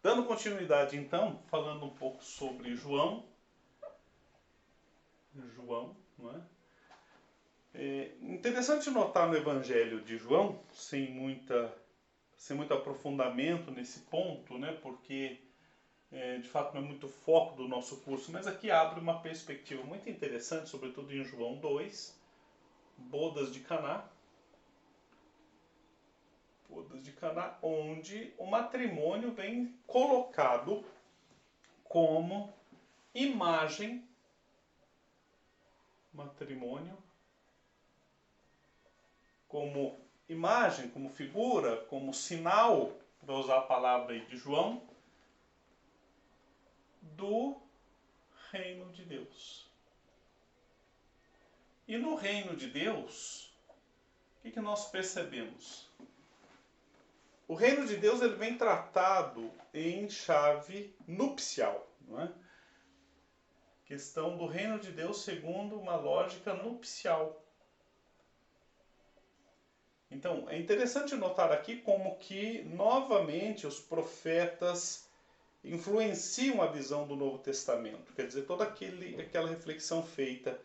Dando continuidade então, falando um pouco sobre João, não é? É interessante notar no Evangelho de João, sem muito aprofundamento nesse ponto, né? Porque de fato não é muito foco do nosso curso, mas aqui abre uma perspectiva muito interessante, sobretudo em João 2, bodas de Caná, onde o matrimônio vem colocado como imagem, matrimônio como imagem, como figura, como sinal, para usar a palavra aí de João, do reino de Deus. E no reino de Deus, o que nós percebemos? O reino de Deus ele vem tratado em chave nupcial, não é? Questão do reino de Deus segundo uma lógica nupcial. Então, é interessante notar aqui como que, novamente, os profetas influenciam a visão do Novo Testamento. Quer dizer, toda aquela reflexão feita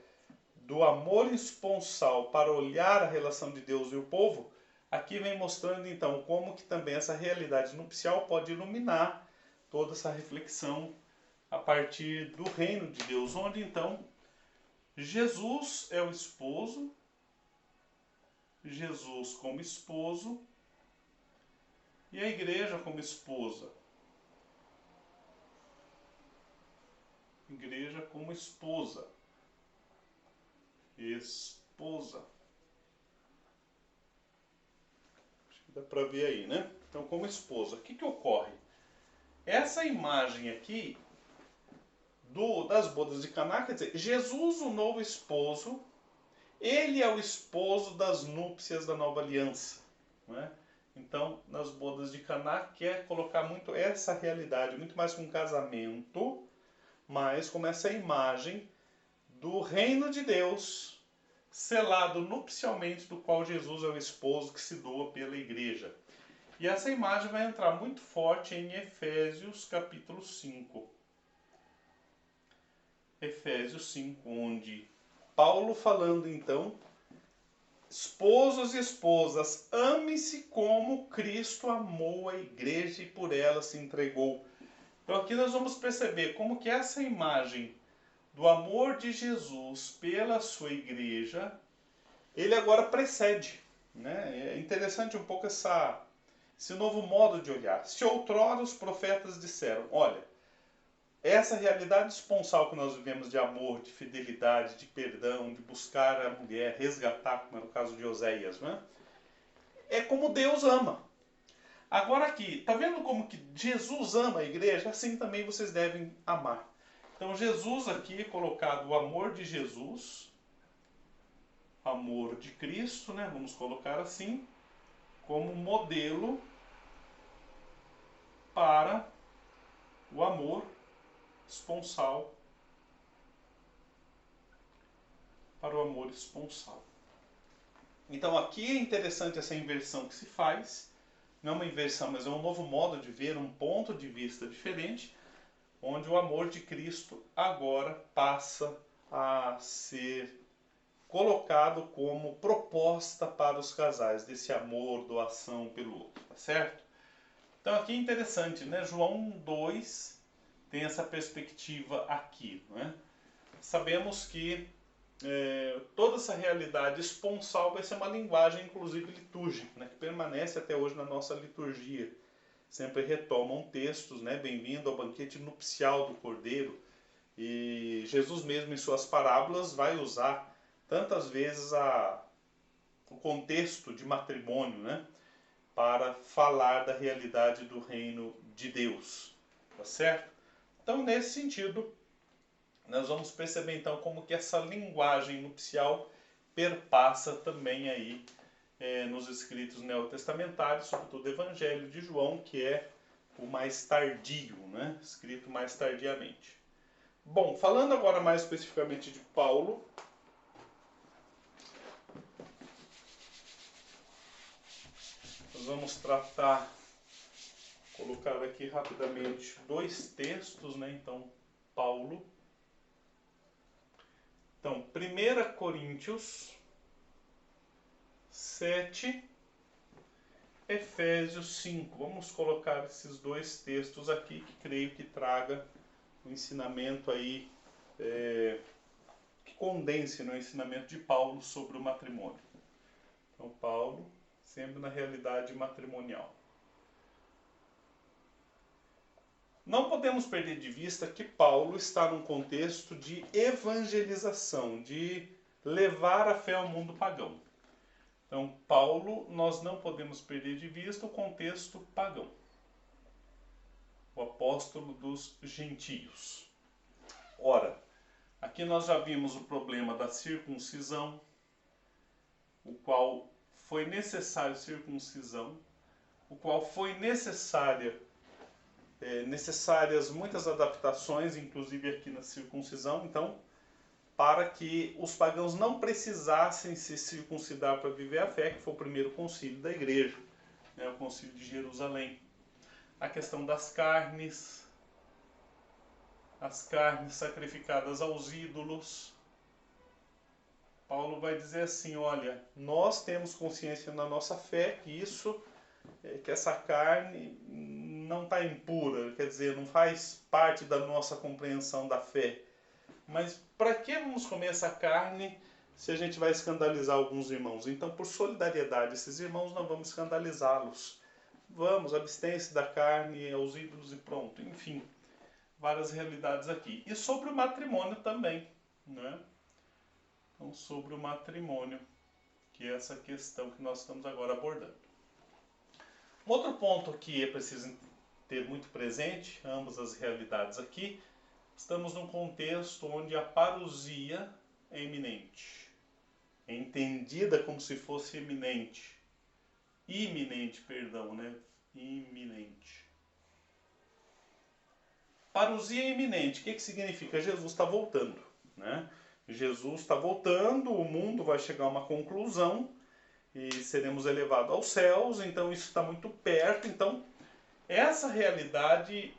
do amor esponsal para olhar a relação de Deus e o povo, aqui vem mostrando, então, como que também essa realidade nupcial pode iluminar toda essa reflexão a partir do reino de Deus, onde, então, Jesus é o esposo, Jesus como esposo e a igreja como esposa. Igreja como esposa. Esposa. Acho que dá para ver aí, né? Então, como esposa. O que ocorre? Essa imagem aqui das bodas de Caná, quer dizer, Jesus, o novo esposo, ele é o esposo das núpcias da nova aliança, não é? Então, nas bodas de Caná, quer colocar muito essa realidade, muito mais com um casamento, mas como essa imagem do reino de Deus, selado nupcialmente, do qual Jesus é o esposo que se doa pela igreja. E essa imagem vai entrar muito forte em Efésios capítulo 5. Efésios 5, onde Paulo falando então, esposos e esposas, ame-se como Cristo amou a igreja e por ela se entregou. Então aqui nós vamos perceber como que essa imagem do amor de Jesus pela sua igreja, ele agora precede. Né? É interessante um pouco esse novo modo de olhar. Se outrora os profetas disseram, olha, essa realidade esponsal que nós vivemos de amor, de fidelidade, de perdão, de buscar a mulher, resgatar, como era o caso de Oséias, né? É como Deus ama. Agora aqui, tá vendo como que Jesus ama a igreja? Assim também vocês devem amar. Então Jesus aqui é colocado o amor de Jesus, amor de Cristo, né? Vamos colocar assim, como modelo para o amor esponsal, para o amor esponsal. Então aqui é interessante essa inversão que se faz, não é uma inversão, mas é um novo modo de ver, um ponto de vista diferente, onde o amor de Cristo agora passa a ser colocado como proposta para os casais, desse amor, doação pelo outro, tá certo? Então aqui é interessante, né? João 2 tem essa perspectiva aqui, não é? Sabemos que toda essa realidade esponsal vai ser uma linguagem, inclusive litúrgica, né, que permanece até hoje na nossa liturgia. Sempre retomam textos, né, bem-vindo ao banquete nupcial do Cordeiro. E Jesus mesmo em suas parábolas vai usar tantas vezes o contexto de matrimônio, né, para falar da realidade do reino de Deus. Tá certo? Então, nesse sentido, nós vamos perceber então como que essa linguagem nupcial perpassa também aí nos escritos neotestamentários, sobretudo o Evangelho de João, que é o mais tardio, né? Escrito mais tardiamente. Bom, falando agora mais especificamente de Paulo, nós vamos tratar colocar aqui rapidamente dois textos, né? Então, Paulo. Então, 1 Coríntios 7, Efésios 5. Vamos colocar esses dois textos aqui que creio que traga um ensinamento aí, que condense no ensinamento de Paulo sobre o matrimônio. Então, Paulo, sempre na realidade matrimonial. Não podemos perder de vista que Paulo está num contexto de evangelização, de levar a fé ao mundo pagão. Então, Paulo, nós não podemos perder de vista o contexto pagão. O apóstolo dos gentios. Ora, aqui nós já vimos o problema da circuncisão, o qual foi necessário circuncisão, o qual foi necessárias muitas adaptações, inclusive aqui na circuncisão, então, para que os pagãos não precisassem se circuncidar para viver a fé, que foi o primeiro concílio da igreja, né, o concílio de Jerusalém. A questão das carnes, as carnes sacrificadas aos ídolos. Paulo vai dizer assim, olha, nós temos consciência na nossa fé que isso, que essa carne não está impura, quer dizer, não faz parte da nossa compreensão da fé. Mas para que vamos comer essa carne se a gente vai escandalizar alguns irmãos? Então, por solidariedade, esses irmãos não vamos escandalizá-los. Vamos, abstém-se da carne, aos ídolos e pronto. Enfim, várias realidades aqui. E sobre o matrimônio também, né? Então, sobre o matrimônio, que é essa questão que nós estamos agora abordando. Um outro ponto que é preciso ter muito presente, ambas as realidades aqui, estamos num contexto onde a parousia é iminente. É entendida como se fosse iminente. Iminente, perdão, né? Iminente. Parousia é iminente. O que significa? Jesus está voltando, né? Jesus está voltando, o mundo vai chegar a uma conclusão e seremos elevados aos céus, então isso está muito perto. Então, essa realidade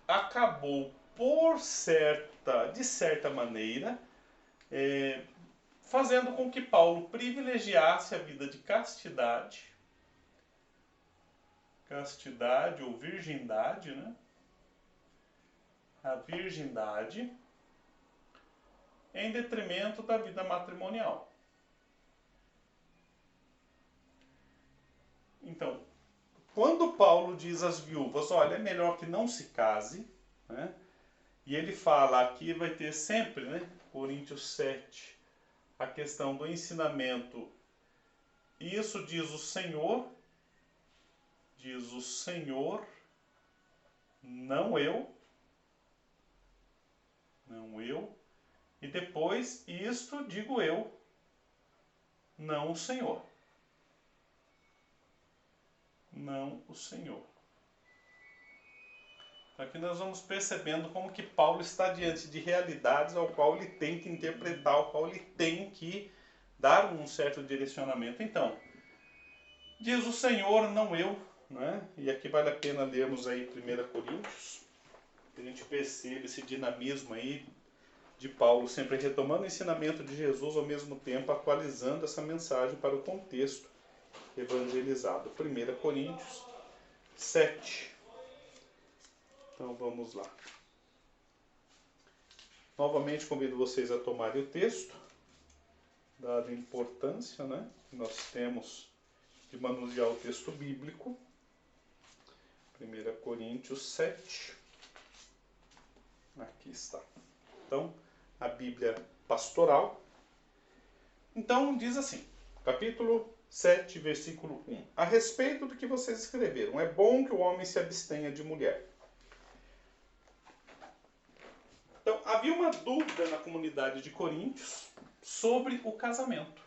acabou de certa maneira, fazendo com que Paulo privilegiasse a vida de castidade ou virgindade, né? A virgindade em detrimento da vida matrimonial. Então, quando Paulo diz às viúvas, olha, é melhor que não se case, né? E ele fala, aqui vai ter sempre, né, Coríntios 7, a questão do ensinamento. Isso diz o Senhor, não eu. E depois, isto digo eu, não o Senhor. Não o Senhor. Aqui nós vamos percebendo como que Paulo está diante de realidades ao qual ele tem que interpretar, ao qual ele tem que dar um certo direcionamento. Então, diz o Senhor, não eu, né? E aqui vale a pena lermos aí 1 Coríntios, que a gente percebe esse dinamismo aí de Paulo, sempre retomando o ensinamento de Jesus, ao mesmo tempo atualizando essa mensagem para o contexto evangelizado. 1 Coríntios 7. Então vamos lá. Novamente convido vocês a tomarem o texto, dada a importância, né, que nós temos de manusear o texto bíblico. 1 Coríntios 7. Aqui está. Então, a Bíblia pastoral. Então, diz assim, capítulo 7, versículo 1. A respeito do que vocês escreveram, é bom que o homem se abstenha de mulher. Então, havia uma dúvida na comunidade de Coríntios sobre o casamento.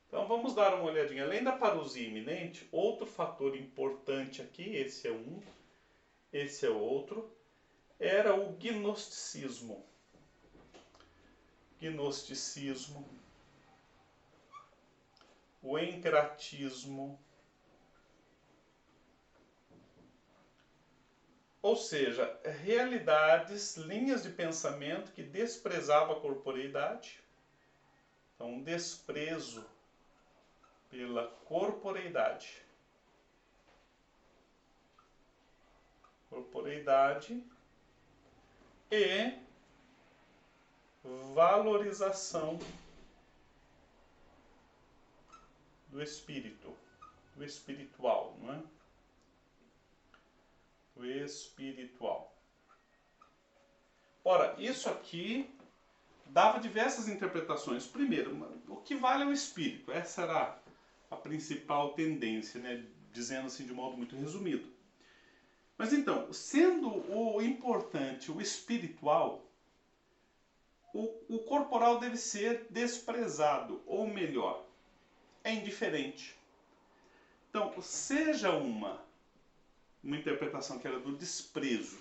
Então, vamos dar uma olhadinha. Além da parousia iminente, outro fator importante aqui, esse é um, esse é outro, era o gnosticismo. O encratismo, Ou seja, realidades, linhas de pensamento que desprezavam a corporeidade. Então, um desprezo pela corporeidade. Corporeidade e valorização do espírito, do espiritual, não é? O espiritual. Ora, isso aqui dava diversas interpretações. Primeiro, o que vale é o espírito. Essa era a principal tendência, né? Dizendo assim de modo muito resumido. Mas então, sendo o importante o espiritual, o corporal deve ser desprezado, ou melhor, é indiferente. Então, seja uma interpretação que era do desprezo.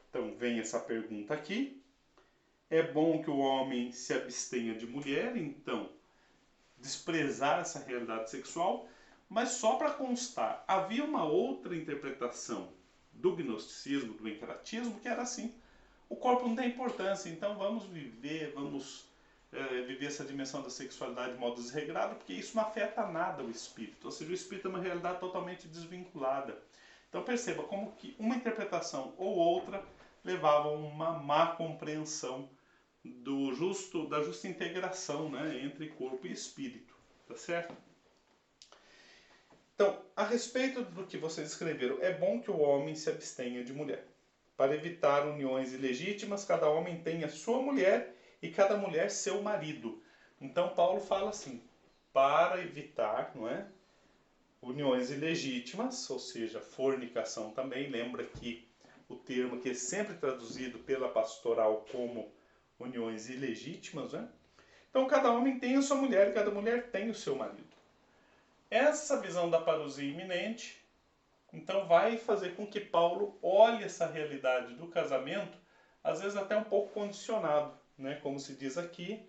Então, vem essa pergunta aqui. É bom que o homem se abstenha de mulher, então, desprezar essa realidade sexual, mas só para constar, havia uma outra interpretação do gnosticismo, do encratismo, que era assim: o corpo não tem importância, então vamos viver essa dimensão da sexualidade de modo desregrado, porque isso não afeta nada o espírito. Ou seja, o espírito é uma realidade totalmente desvinculada. Então perceba como que uma interpretação ou outra levava a uma má compreensão da justa integração, né, entre corpo e espírito. Tá certo? Então, a respeito do que vocês escreveram, é bom que o homem se abstenha de mulher. Para evitar uniões ilegítimas, cada homem tenha sua mulher e cada mulher seu marido. Então Paulo fala assim: para evitar, não é, uniões ilegítimas, ou seja, fornicação também. Lembra que o termo que é sempre traduzido pela pastoral como uniões ilegítimas, né? Então cada homem tem a sua mulher e cada mulher tem o seu marido. Essa visão da parousia iminente, então, vai fazer com que Paulo olhe essa realidade do casamento, às vezes até um pouco condicionado, né? Como se diz aqui,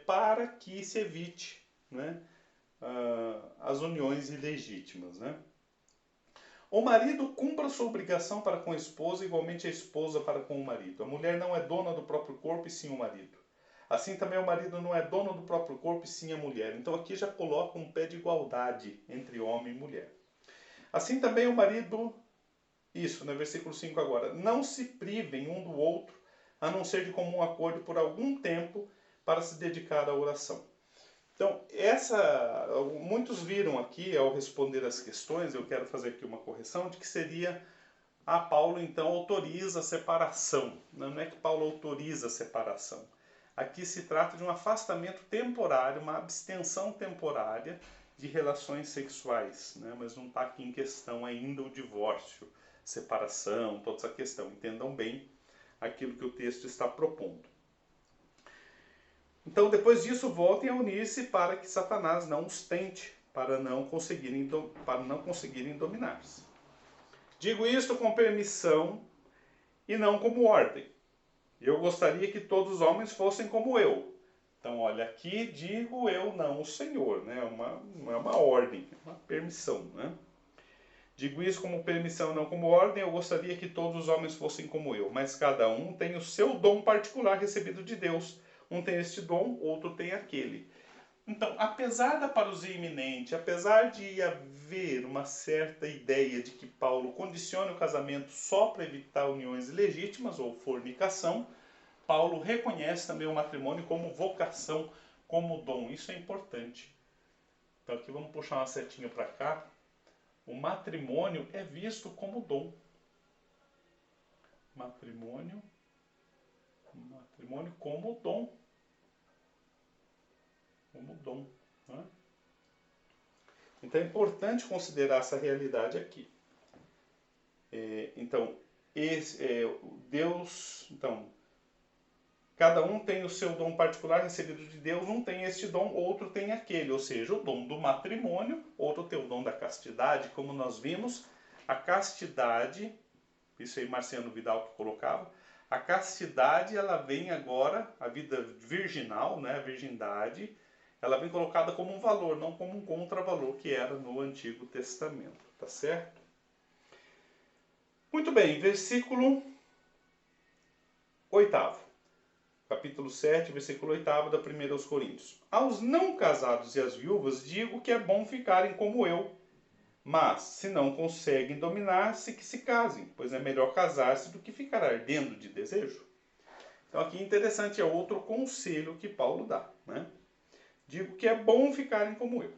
para que se evite, né, as uniões ilegítimas, né? O marido cumpra sua obrigação para com a esposa, igualmente a esposa para com o marido. A mulher não é dona do próprio corpo, e sim o marido. Assim também o marido não é dono do próprio corpo, e sim a mulher. Então aqui já coloca um pé de igualdade entre homem e mulher. Assim também o marido, isso, no versículo 5 agora, não se privem um do outro, a não ser de comum acordo por algum tempo, para se dedicar à oração. Então, muitos viram aqui, ao responder as questões, eu quero fazer aqui uma correção, de que seria, Paulo então autoriza a separação. Não é que Paulo autoriza a separação. Aqui se trata de um afastamento temporário, uma abstenção temporária de relações sexuais, né? Mas não está aqui em questão ainda o divórcio, separação, toda essa questão. Entendam bem aquilo que o texto está propondo. Então, depois disso, voltem a unir-se para que Satanás não os tente, para não conseguirem dominar-se. Digo isto com permissão e não como ordem. Eu gostaria que todos os homens fossem como eu. Então, olha, aqui digo eu, não o Senhor, né? Não é uma ordem, é uma permissão, né? Digo isso como permissão, não como ordem. Eu gostaria que todos os homens fossem como eu, mas cada um tem o seu dom particular recebido de Deus. Um tem este dom, outro tem aquele. Então, apesar da parousia iminente, apesar de haver uma certa ideia de que Paulo condiciona o casamento só para evitar uniões ilegítimas ou fornicação, Paulo reconhece também o matrimônio como vocação, como dom. Isso é importante. Então aqui vamos puxar uma setinha para cá. O matrimônio é visto como dom. Matrimônio como dom. Como dom. Né? Então é importante considerar essa realidade aqui. Então, Deus... Então, cada um tem o seu dom particular recebido de Deus, um tem este dom, outro tem aquele. Ou seja, o dom do matrimônio, outro tem o dom da castidade, como nós vimos. A castidade, isso aí Marciano Vidal que colocava, a castidade, ela vem agora, a vida virginal, né, a virgindade, ela vem colocada como um valor, não como um contravalor que era no Antigo Testamento, tá certo? Muito bem, versículo 8º. Capítulo 7, versículo 8º da 1 aos Coríntios. Aos não casados e às viúvas digo que é bom ficarem como eu. Mas, se não conseguem dominar-se, que se casem, pois é melhor casar-se do que ficar ardendo de desejo. Então aqui interessante é outro conselho que Paulo dá, né? Digo que é bom ficarem como eu.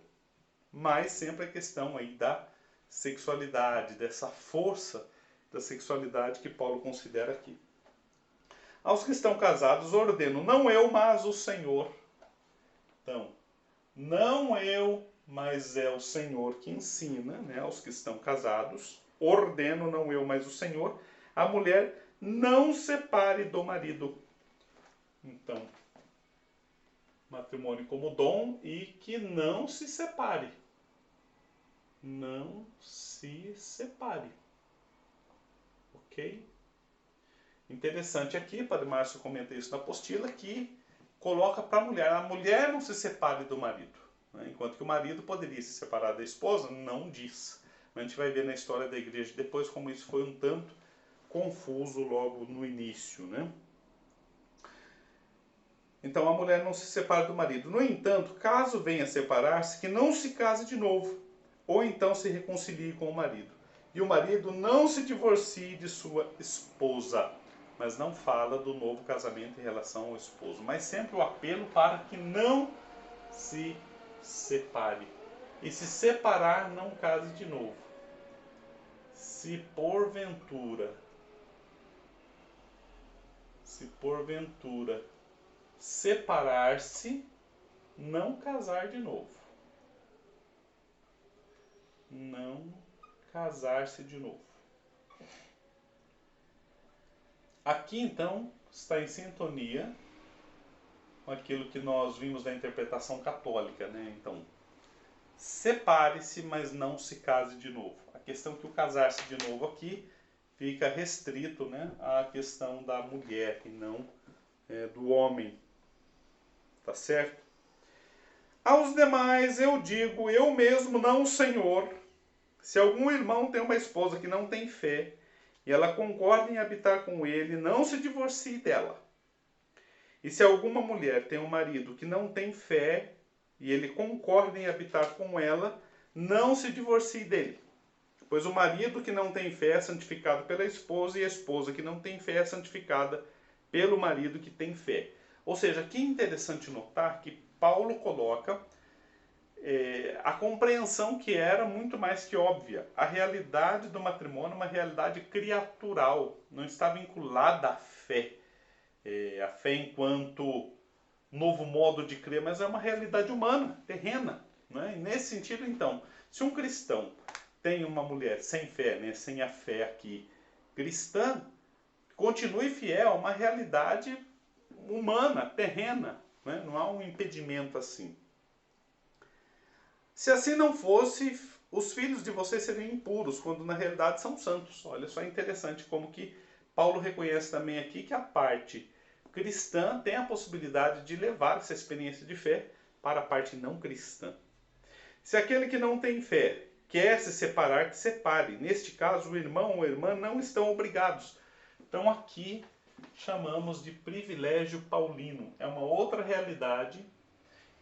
Mas sempre a questão aí da sexualidade, dessa força da sexualidade que Paulo considera aqui. Aos que estão casados ordeno, não eu, mas o Senhor. Então, não eu, mas é o Senhor que ensina, né, aos que estão casados. Ordeno, não eu, mas o Senhor. A mulher não separe do marido. Então, matrimônio como dom e que não se separe. Não se separe. Ok? Interessante aqui, o Padre Márcio comenta isso na apostila, que coloca para a mulher não se separe do marido. Né? Enquanto que o marido poderia se separar da esposa, não diz. A gente vai ver na história da igreja depois como isso foi um tanto confuso logo no início. Né? Então a mulher não se separa do marido. No entanto, caso venha separar-se, que não se case de novo, ou então se reconcilie com o marido. E o marido não se divorcie de sua esposa. Mas não fala do novo casamento em relação ao esposo. Mas sempre o apelo para que não se separe. E se separar, não case de novo. Se porventura separar-se, não casar de novo. Não casar-se de novo. Aqui então está em sintonia com aquilo que nós vimos na interpretação católica, né? Então, separe-se, mas não se case de novo. A questão é que o casar-se de novo aqui fica restrito, né, à questão da mulher e não do homem. Tá certo? Aos demais eu digo, eu mesmo não o Senhor, se algum irmão tem uma esposa que não tem fé, e ela concorda em habitar com ele, não se divorcie dela. E se alguma mulher tem um marido que não tem fé, e ele concorda em habitar com ela, não se divorcie dele. Pois o marido que não tem fé é santificado pela esposa, e a esposa que não tem fé é santificada pelo marido que tem fé. Ou seja, aqui é interessante notar que Paulo coloca a compreensão que era muito mais que óbvia. A realidade do matrimônio é uma realidade criatural, não está vinculada à fé. A fé enquanto novo modo de crer, mas é uma realidade humana, terrena. Né? E nesse sentido, então, se um cristão tem uma mulher sem fé, né, sem a fé aqui cristã, continue fiel a uma realidade humana, terrena. Né? Não há um impedimento assim. Se assim não fosse, os filhos de vocês seriam impuros, quando na realidade são santos. Olha só, interessante como que Paulo reconhece também aqui que a parte cristã tem a possibilidade de levar essa experiência de fé para a parte não cristã. Se aquele que não tem fé quer se separar, que separe. Neste caso, o irmão ou a irmã não estão obrigados. Então aqui chamamos de privilégio paulino. É uma outra realidade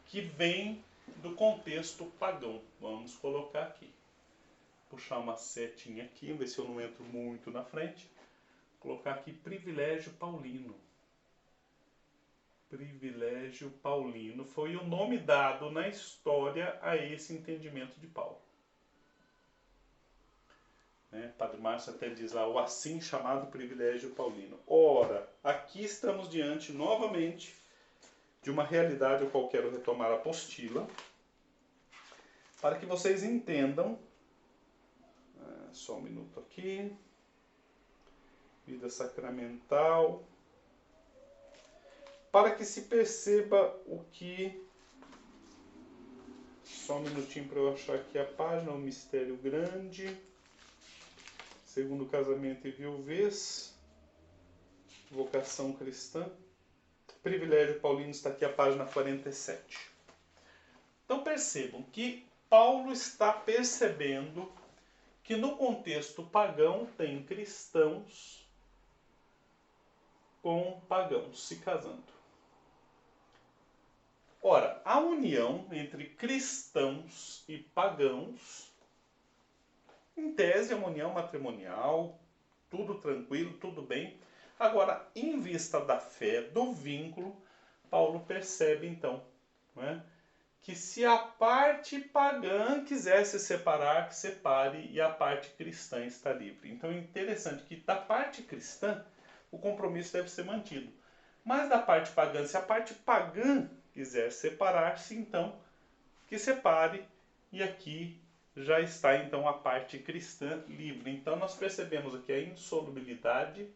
que vem do contexto pagão. Vamos colocar aqui. Puxar uma setinha aqui, ver se eu não entro muito na frente. Colocar aqui privilégio paulino. Privilégio paulino foi o nome dado na história a esse entendimento de Paulo. Padre Márcio até diz lá o assim chamado privilégio paulino. Ora, aqui estamos diante novamente de uma realidade a qual quero retomar a apostila, para que vocês entendam. Só um minuto aqui. Vida sacramental. Para que se perceba o que... Só um minutinho para eu achar aqui a página. O mistério grande. Segundo casamento e viuvez. Vocação cristã. Privilégio paulino está aqui a página 47. Então percebam que Paulo está percebendo que no contexto pagão tem cristãos com pagãos se casando. Ora, a união entre cristãos e pagãos, em tese, é uma união matrimonial, tudo tranquilo, tudo bem. Agora, em vista da fé, do vínculo, Paulo percebe então, né, que se a parte pagã quiser se separar, que separe, e a parte cristã está livre. Então é interessante que da parte cristã o compromisso deve ser mantido. Mas da parte pagã, se a parte pagã quiser separar-se, então que separe, e aqui já está então a parte cristã livre. Então nós percebemos aqui a insolubilidade,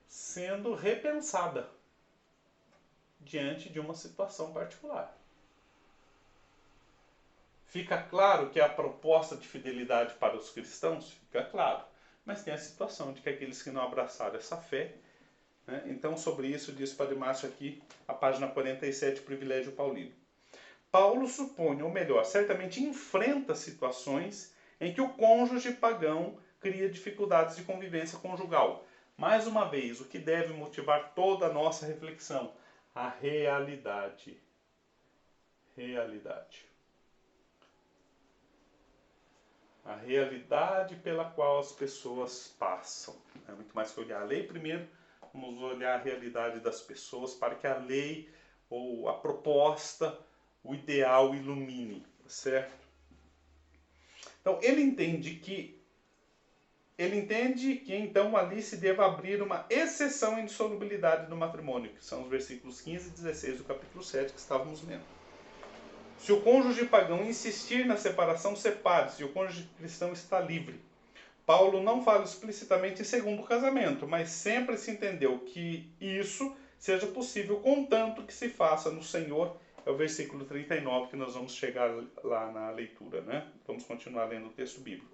sendo repensada diante de uma situação particular. Fica claro que a proposta de fidelidade para os cristãos, fica claro, mas tem a situação de que aqueles que não abraçaram essa fé, né? Então sobre isso diz Padre Márcio aqui, a página 47, privilégio paulino. Paulo supõe, ou melhor, certamente enfrenta situações em que o cônjuge pagão cria dificuldades de convivência conjugal. Mais uma vez, o que deve motivar toda a nossa reflexão? A realidade. A realidade pela qual as pessoas passam. É muito mais que olhar a lei primeiro, vamos olhar a realidade das pessoas para que a lei ou a proposta, o ideal ilumine, certo? Então ele entende que então ali se deva abrir uma exceção à indissolubilidade do matrimônio, que são os versículos 15 e 16 do capítulo 7 que estávamos lendo. Se o cônjuge pagão insistir na separação, separe-se, e o cônjuge cristão está livre. Paulo não fala explicitamente em segundo casamento, mas sempre se entendeu que isso seja possível, contanto que se faça no Senhor. É o versículo 39 que nós vamos chegar lá na leitura, né? Vamos continuar lendo o texto bíblico.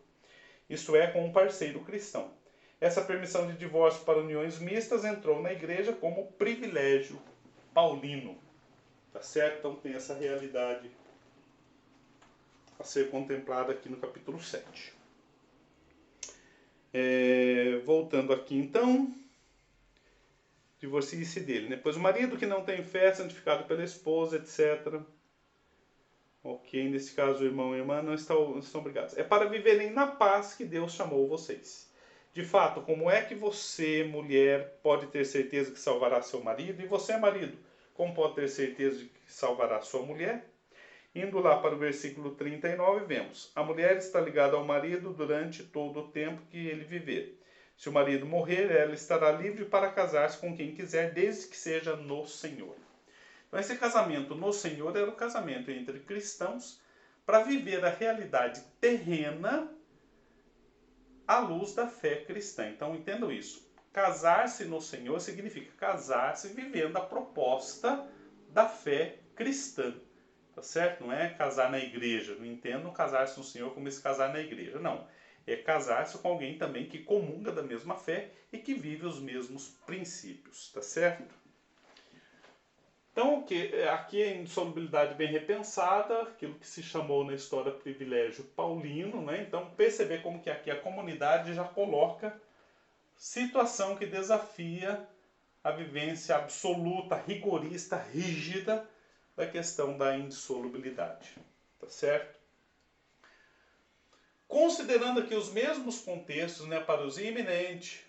Isto é, com um parceiro cristão. Essa permissão de divórcio para uniões mistas entrou na igreja como privilégio paulino. Tá certo? Então tem essa realidade a ser contemplada aqui no capítulo 7. Voltando aqui então, divorcie-se dele, né? Pois o marido que não tem fé é santificado pela esposa, etc. Ok, nesse caso o irmão e a irmã não estão obrigados. É para viverem na paz que Deus chamou vocês. De fato, como é que você, mulher, pode ter certeza que salvará seu marido? E você, marido, como pode ter certeza de que salvará sua mulher? Indo lá para o versículo 39, vemos: a mulher está ligada ao marido durante todo o tempo que ele viver. Se o marido morrer, ela estará livre para casar-se com quem quiser, desde que seja no Senhor. Então, esse casamento no Senhor era o casamento entre cristãos para viver a realidade terrena à luz da fé cristã. Então, entendam isso. Casar-se no Senhor significa casar-se vivendo a proposta da fé cristã. Tá certo? Não é casar na igreja. Não entendam casar-se no Senhor como esse casar na igreja. Não. É casar-se com alguém também que comunga da mesma fé e que vive os mesmos princípios. Tá certo? Então, aqui é indissolubilidade bem repensada, aquilo que se chamou na história privilégio paulino, né? Então, perceber como que aqui a comunidade já coloca situação que desafia a vivência absoluta, rigorista, rígida da questão da indissolubilidade, tá certo? Considerando aqui os mesmos contextos, né, para os iminentes,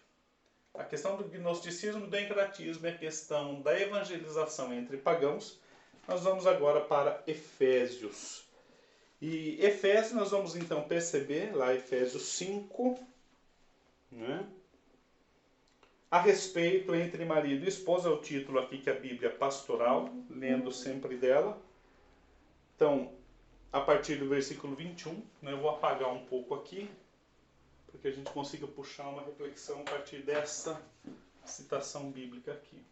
a questão do gnosticismo e do encratismo e a questão da evangelização entre pagãos, nós vamos agora para Efésios. E Efésios nós vamos então perceber, lá Efésios 5, né? A respeito entre marido e esposa, é o título aqui que a Bíblia pastoral, lendo sempre dela. Então, a partir do versículo 21, né, eu vou apagar um pouco aqui, para que a gente consiga puxar uma reflexão a partir dessa citação bíblica aqui.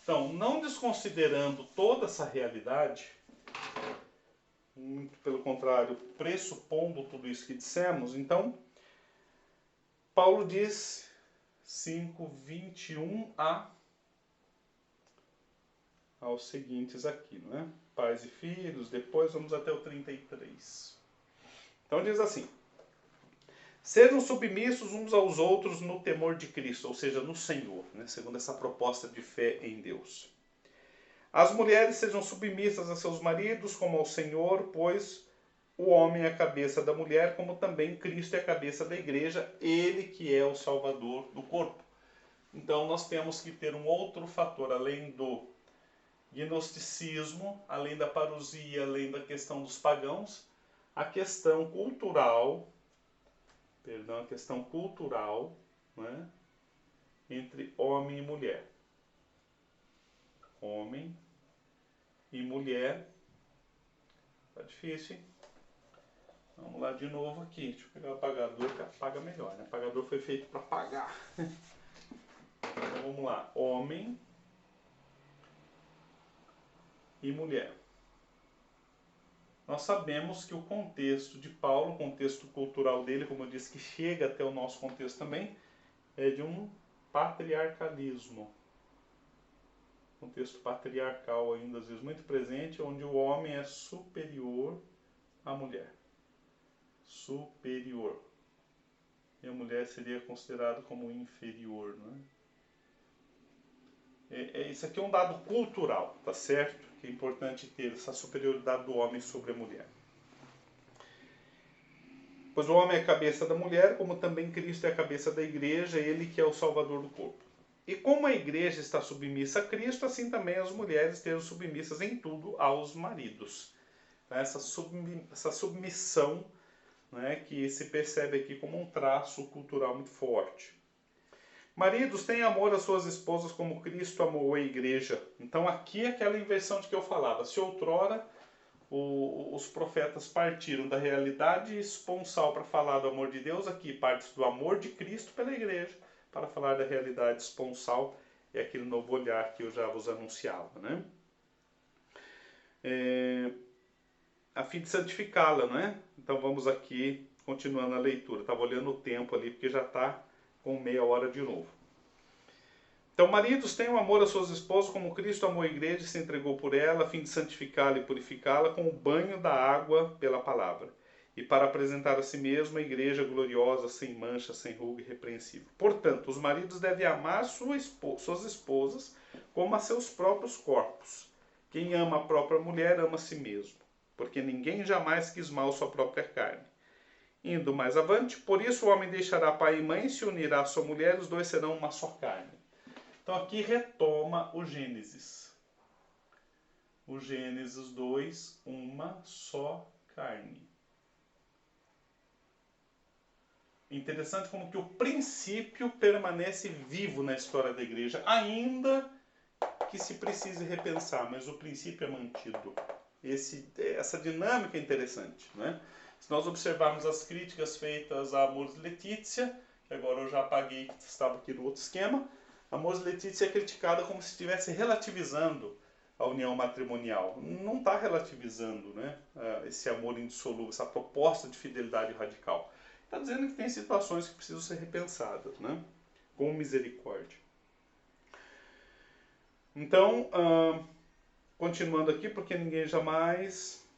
Então, não desconsiderando toda essa realidade, muito pelo contrário, pressupondo tudo isso que dissemos, então, Paulo diz 5, 21 a aos seguintes aqui, não é? Pais e filhos, depois vamos até o 33. Então diz assim: sejam submissos uns aos outros no temor de Cristo, ou seja, no Senhor, né? Segundo essa proposta de fé em Deus. As mulheres sejam submissas a seus maridos como ao Senhor, pois o homem é a cabeça da mulher, como também Cristo é a cabeça da igreja, ele que é o Salvador do corpo. Então nós temos que ter um outro fator, além do gnosticismo, além da parousia, além da questão dos pagãos, a questão cultural, né, entre homem e mulher. Homem e mulher. Tá difícil, hein? Vamos lá de novo aqui. Deixa eu pegar o apagador que apaga melhor, né? O apagador foi feito para apagar. Então vamos lá. Homem e mulher. Nós sabemos que o contexto de Paulo, o contexto cultural dele, como eu disse, que chega até o nosso contexto também, é de um patriarcalismo. Contexto patriarcal ainda, às vezes, muito presente, onde o homem é superior à mulher. Superior. E a mulher seria considerada como inferior, né? Isso aqui é um dado cultural, tá certo? Que é importante ter essa superioridade do homem sobre a mulher. Pois o homem é a cabeça da mulher, como também Cristo é a cabeça da igreja, ele que é o Salvador do corpo. E como a igreja está submissa a Cristo, assim também as mulheres estejam submissas em tudo aos maridos. Essa submissão, né, que se percebe aqui como um traço cultural muito forte. Maridos, tenham amor às suas esposas como Cristo amou a igreja. Então aqui é aquela inversão de que eu falava. Se outrora os profetas partiram da realidade esponsal para falar do amor de Deus, aqui parte do amor de Cristo pela igreja para falar da realidade esponsal, é aquele novo olhar que eu já vos anunciava, né? A fim de santificá-la, né? Então vamos aqui, continuando a leitura. Estava olhando o tempo ali, porque já está com meia hora de novo. Então, maridos, tenham amor às suas esposas como Cristo amou a igreja e se entregou por ela, a fim de santificá-la e purificá-la com o banho da água pela palavra, e para apresentar a si mesmo a igreja gloriosa, sem mancha, sem ruga e repreensível. Portanto, os maridos devem amar suas esposas como a seus próprios corpos. Quem ama a própria mulher ama a si mesmo, porque ninguém jamais quis mal sua própria carne. Indo mais avante, por isso o homem deixará pai e mãe, se unirá à sua mulher, os dois serão uma só carne. Então aqui retoma o Gênesis. O Gênesis 2, uma só carne. Interessante como que o princípio permanece vivo na história da igreja, ainda que se precise repensar, mas o princípio é mantido. Essa dinâmica é interessante, né? Se nós observarmos as críticas feitas a Amors Laetitia, que agora eu já apaguei, que estava aqui no outro esquema, a Amors Laetitia é criticada como se estivesse relativizando a união matrimonial. Não está relativizando, né, esse amor indissolúvel, essa proposta de fidelidade radical. Está dizendo que tem situações que precisam ser repensadas, né, com misericórdia. Então, continuando aqui, porque ninguém jamais,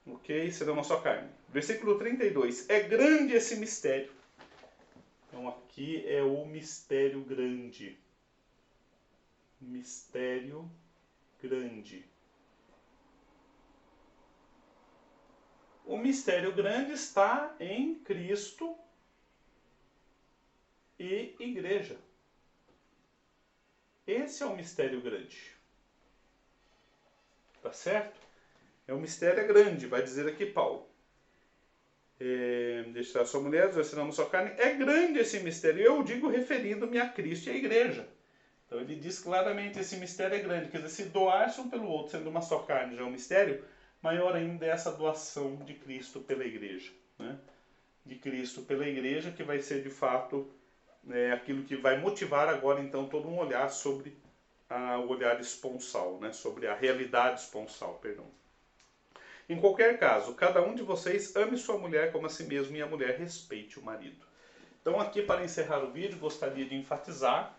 ok, será uma só carne. Versículo 32. É grande esse mistério. Então aqui é o mistério grande. Mistério grande. O mistério grande está em Cristo e igreja. Esse é o mistério grande. Tá certo? É um mistério grande, vai dizer aqui Paulo. Deixar a sua mulher, vai ser uma só carne. É grande esse mistério. Eu digo referindo-me a Cristo e à igreja. Então ele diz claramente, esse mistério é grande. Quer dizer, se doar-se um pelo outro, sendo uma só carne, já é um mistério, maior ainda é essa doação de Cristo pela igreja. Né? De Cristo pela igreja, que vai ser de fato aquilo que vai motivar agora então todo um olhar sobre o olhar esponsal, né? Sobre a realidade esponsal, perdão. Em qualquer caso, cada um de vocês ame sua mulher como a si mesmo e a mulher respeite o marido. Então aqui, para encerrar o vídeo, gostaria de enfatizar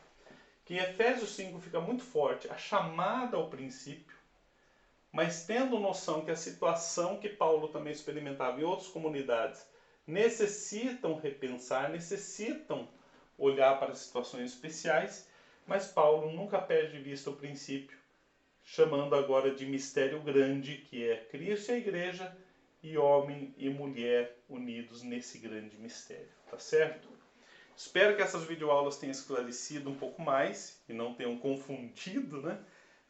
que em Efésios 5 fica muito forte a chamada ao princípio, mas tendo noção que a situação que Paulo também experimentava em outras comunidades necessitam repensar, necessitam olhar para situações especiais, mas Paulo nunca perde de vista o princípio, chamando agora de mistério grande, que é Cristo e a igreja, e homem e mulher unidos nesse grande mistério, tá certo? Espero que essas videoaulas tenham esclarecido um pouco mais e não tenham confundido, né?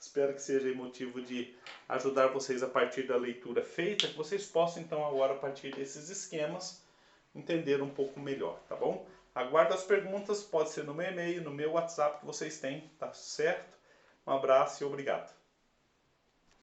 Espero que seja motivo de ajudar vocês a partir da leitura feita, que vocês possam então agora, a partir desses esquemas, entender um pouco melhor, tá bom? Aguardo as perguntas, pode ser no meu e-mail, no meu WhatsApp que vocês têm, tá certo? Um abraço e obrigado.